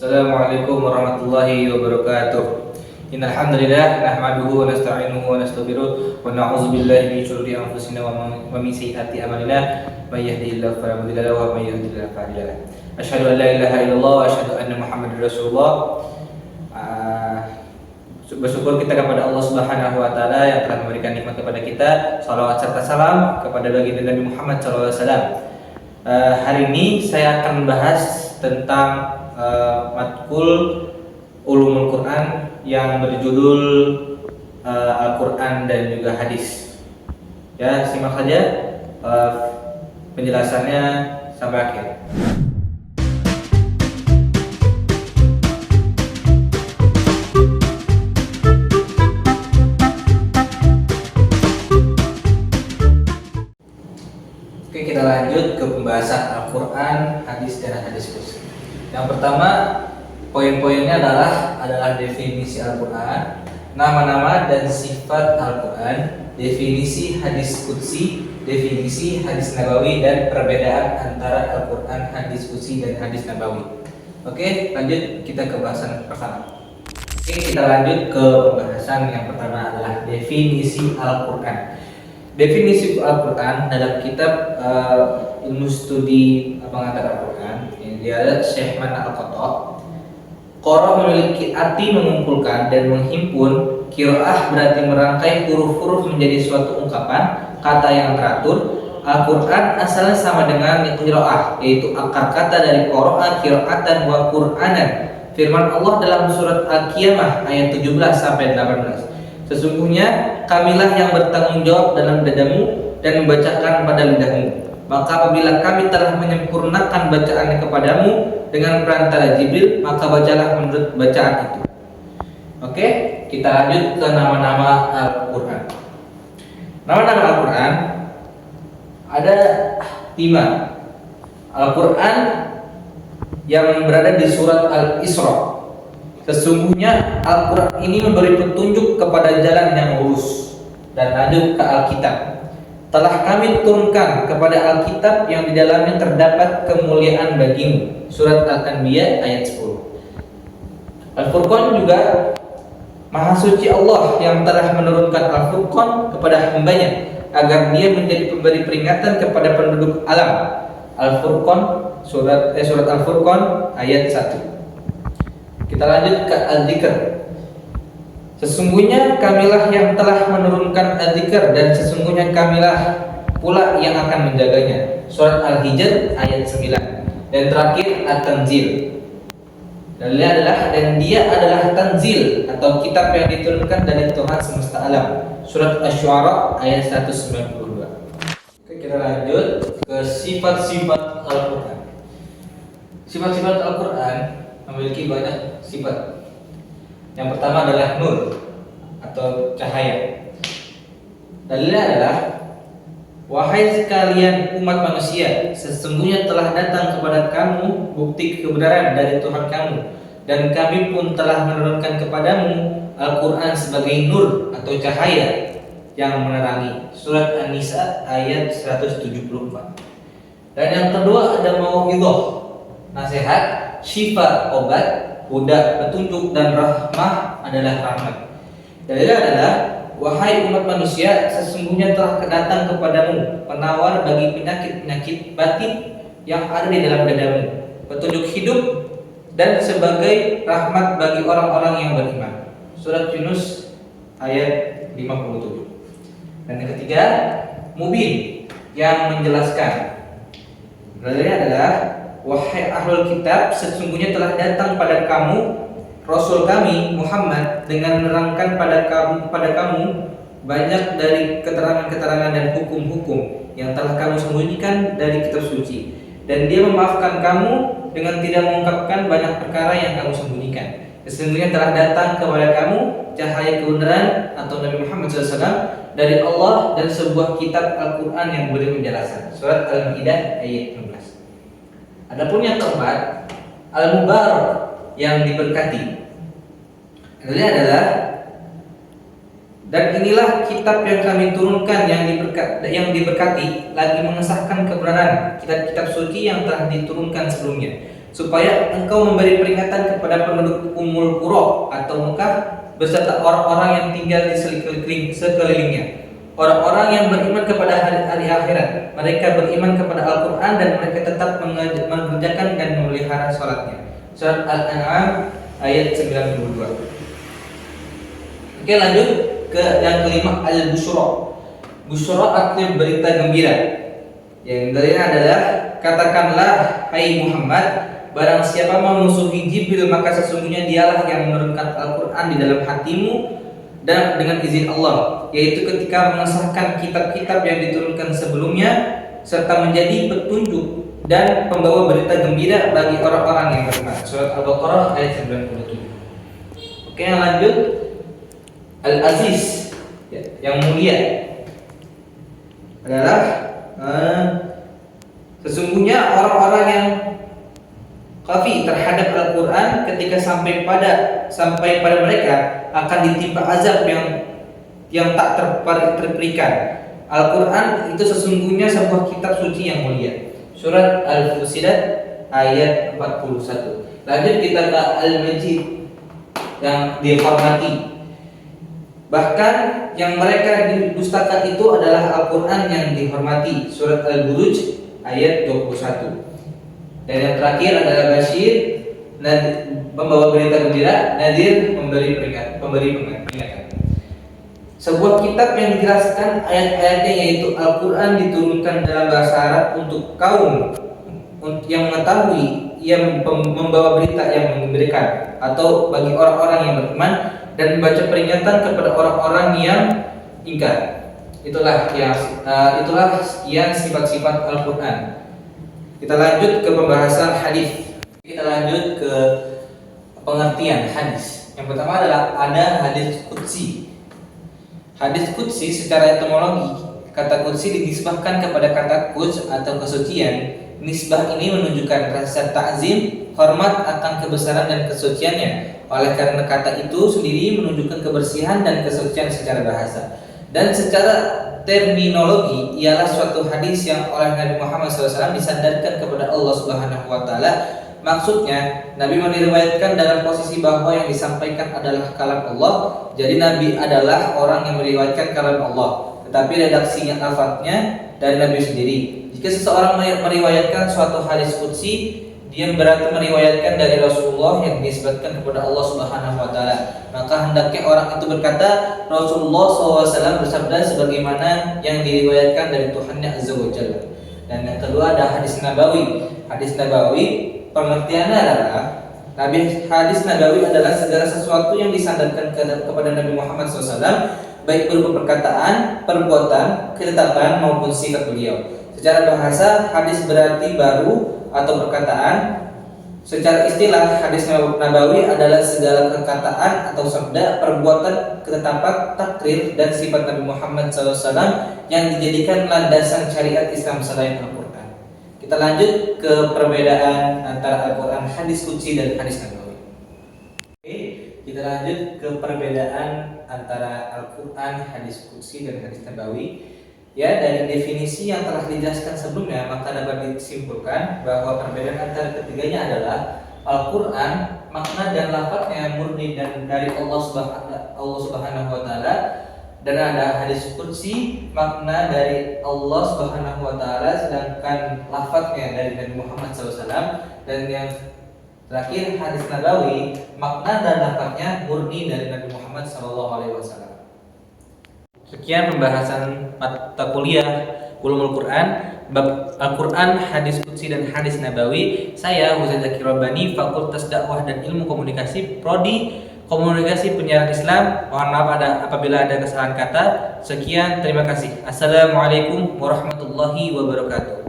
Assalamualaikum warahmatullahi wabarakatuh. Innal hamdalillah nahmaduhu wa nasta'inuhu wa nastaghfiruh wa na'udzu billahi min shururi anfusina wa min sayyiati a'malina may yahdihillahu fala mudilla lahu wa may yudlil fala hadiya lahu. Asyhadu an la ilaha illallah wa asyhadu anna Muhammadar Rasulullah. Bersyukur kita kepada Allah Subhanahu wa taala yang telah memberikan nikmat kepada kita. Shalawat serta salam kepada baginda Nabi Muhammad sallallahu alaihi wasallam. Hari ini saya akan membahas tentang matkul ulumul Quran yang berjudul Al-Quran dan juga hadis. Ya, simak saja penjelasannya sampai akhir. Oke, kita lanjut ke pembahasan Al-Quran, hadis dan hadis khusus. Yang pertama, poin-poinnya adalah definisi Al-Quran, nama-nama dan sifat Al-Quran, definisi hadis qudsi, definisi hadis nabawi, dan perbedaan antara Al-Quran, hadis qudsi, dan hadis nabawi. Oke, lanjut kita ke bahasan pertama. Oke, kita lanjut ke pembahasan yang pertama adalah definisi Al-Quran. Definisi Al-Quran dalam kitab ilmu studi pengantar Al-Quran, dia adalah Syekh Mana Al-Qatta. Qara memiliki arti mengumpulkan dan menghimpun. Qiraah berarti merangkai huruf-huruf menjadi suatu ungkapan kata yang teratur. Al-Quran asalnya sama dengan qiraah, yaitu akar kata dari qara'a qiraatan wa qur'anan. Firman Allah dalam surat Al-Qiyamah ayat 17 sampai 18. Sesungguhnya kamilah yang bertanggung jawab dalam dadamu dan membacakan pada lidahmu. Maka apabila kami telah menyempurnakan bacaannya kepadamu dengan perantara Jibril, maka bacalah menurut bacaan itu. Oke, kita lanjut ke nama-nama Al-Quran. Nama-nama Al-Quran ada 5. Al-Quran yang berada di surat Al-Isra. Sesungguhnya Al-Quran ini memberi petunjuk kepada jalan yang lurus. Dan lanjut ke Alkitab. Telah kami turunkan kepada Alkitab yang di dalamnya terdapat kemuliaan bagimu. Surat Al-Anbiya ayat 10. Al-Furqan juga Maha Suci Allah yang telah menurunkan Al-Furqan kepada hambanya agar dia menjadi pemberi peringatan kepada penduduk alam. Al-Furqan surat Al-Furqan ayat 1. Kita lanjut ke Al-Dzikr. Sesungguhnya kamilah yang telah menurunkan Al-Dzikr dan sesungguhnya kamilah pula yang akan menjaganya. Surat Al-Hijr ayat 9. Dan terakhir At-Tanzil. Dan dia adalah tanzil atau kitab yang diturunkan dari Tuhan semesta alam. Surat Asy-Syu'ara ayat 192. Oke, kita lanjut ke sifat-sifat Al-Quran. Sifat-sifat Al-Quran memiliki banyak sifat. Yang pertama adalah nur atau cahaya. Dalilnya adalah, wahai sekalian umat manusia, sesungguhnya telah datang kepada kamu bukti kebenaran dari Tuhan kamu, dan kami pun telah menurunkan kepadamu Al-Quran sebagai nur atau cahaya yang menerangi. Surat An-Nisa ayat 174. Dan yang kedua ada mau'izah, nasihat, syifa, obat, huda, petunjuk, dan rahmah adalah rahmat. Dalilnya adalah, wahai umat manusia, sesungguhnya telah datang kepadamu penawar bagi penyakit-penyakit batin yang ada di dalam dadamu, petunjuk hidup, dan sebagai rahmat bagi orang-orang yang beriman. Surat Yunus ayat 57. Dan yang ketiga, mubin, yang menjelaskan. Dalilnya adalah, wahai ahlul kitab, sesungguhnya telah datang pada kamu Rasul kami Muhammad dengan menerangkan pada kamu banyak dari keterangan-keterangan dan hukum-hukum yang telah kamu sembunyikan dari kitab suci, dan dia memaafkan kamu dengan tidak mengungkapkan banyak perkara yang kamu sembunyikan. Sesungguhnya telah datang kepada kamu cahaya kebenaran atau Nabi Muhammad SAW dari Allah dan sebuah kitab Al-Quran yang boleh menjelaskan. Surat Al-Maidah ayat 16. Adapun yang keempat, Al-Mubarak, yang diberkati. Ini adalah, dan inilah kitab yang kami turunkan yang diberkati, lagi mengesahkan kebenaran kitab-kitab suci yang telah diturunkan sebelumnya. supaya engkau memberi peringatan kepada penduduk Ummul Qura atau Mekah beserta orang-orang yang tinggal di sekelilingnya. Orang-orang yang beriman kepada hari akhirat, mereka beriman kepada Al-Quran dan mereka tetap mengerjakan dan memelihara sholatnya. Surat Al-An'am ayat 92. Oke, lanjut ke yang kelima, Al-Busyra. Busyra artinya berita gembira. Yang dari adalah, katakanlah hai Muhammad, barang siapa memusuhi Jibril maka sesungguhnya dialah yang menurunkan Al-Quran di dalam hatimu dan dengan izin Allah, yaitu ketika mengesahkan kitab-kitab yang diturunkan sebelumnya serta menjadi petunjuk dan pembawa berita gembira bagi orang-orang yang beriman. Surat Al-Baqarah ayat 97. Oke, yang lanjut, Al-Aziz, yang mulia adalah sesungguhnya orang-orang yang kafi terhadap Al-Quran ketika sampai pada mereka akan ditimpa azab yang tak terperikan. Al-Quran itu sesungguhnya sebuah kitab suci yang mulia. Surat Al-Fussilat ayat 41. Lanjut kita ke Al-Majid, yang dihormati. Bahkan yang mereka didustakan itu adalah Al-Quran yang dihormati. Surat Al-Buruj ayat 21. Dan yang terakhir adalah Bashir, membawa berita gembira, Nadir, memberi peringatan. Sebuah kitab yang dijelaskan ayat-ayatnya, yaitu Al-Quran, diturunkan dalam bahasa Arab untuk kaum yang mengetahui, yang membawa berita yang menggembirakan, atau bagi orang-orang yang beriman, dan membaca peringatan kepada orang-orang yang ingkar. Itulah yang sifat-sifat Al-Quran. Kita lanjut ke pembahasan hadis. Kita lanjut ke pengertian hadis. Yang pertama adalah ada hadis qudsi. Hadis qudsi secara etimologi, kata qudsi dinisbahkan kepada kata quds atau kesucian. Nisbah ini menunjukkan rasa ta'zim, hormat akan kebesaran dan kesuciannya. Oleh karena kata itu sendiri menunjukkan kebersihan dan kesucian secara bahasa. Dan secara terminologi ialah suatu hadis yang oleh Nabi Muhammad SAW disandarkan kepada Allah Subhanahu Wa Taala. Maksudnya, Nabi meriwayatkan dalam posisi bahwa yang disampaikan adalah kalam Allah. Jadi Nabi adalah orang yang meriwayatkan kalam Allah, tetapi redaksinya lafadznya dari Nabi sendiri. Jika seseorang meriwayatkan suatu hadis qudsi, dia berarti meriwayatkan dari Rasulullah yang disebutkan kepada Allah Subhanahu Wa Taala. Maka hendaknya orang itu berkata, Rasulullah SAW bersabda sebagaimana yang diriwayatkan dari Tuhannya Azza wa Jalla. Dan yang kedua ada hadis Nabawi. Hadis Nabawi pengertiannya adalah hadis Nabawi adalah segala sesuatu yang disandarkan kepada Nabi Muhammad SAW, baik berupa perkataan, perbuatan, ketetapan maupun sifat beliau. Secara bahasa, hadis berarti baru atau perkataan. Secara istilah, hadis Nabawi adalah segala perkataan atau sabda, perbuatan, ketetapan, takrir, dan sifat Nabi Muhammad SAW yang dijadikan landasan syariat Islam selain Al-Quran. Kita lanjut ke perbedaan antara Al-Quran, hadis qudsi, dan hadis Nabawi. Oke, kita lanjut ke perbedaan antara Al-Quran, hadis qudsi, dan hadis Nabawi. Ya, dari definisi yang telah dijelaskan sebelumnya, maka dapat disimpulkan bahwa perbedaan antara ketiganya adalah Al-Quran, makna dan lafadznya murni dan dari Allah Subhanahu Wa Taala, dan ada hadis qudsi, makna dari Allah Subhanahu Wa Taala, sedangkan lafadznya dari Nabi Muhammad SAW. Dan yang terakhir hadis Nabawi, makna dan lafadznya murni dari Nabi Muhammad SAW. Sekian pembahasan mata kuliah Ulumul Quran, bab Al-Quran, hadis qudsi, dan hadis Nabawi. Saya Huzail Zakir Rabbani, Fakultas Dakwah dan Ilmu Komunikasi, Prodi Komunikasi Penyiaran Islam. Mohon maaf apabila ada kesalahan kata. Sekian, terima kasih. Assalamualaikum warahmatullahi wabarakatuh.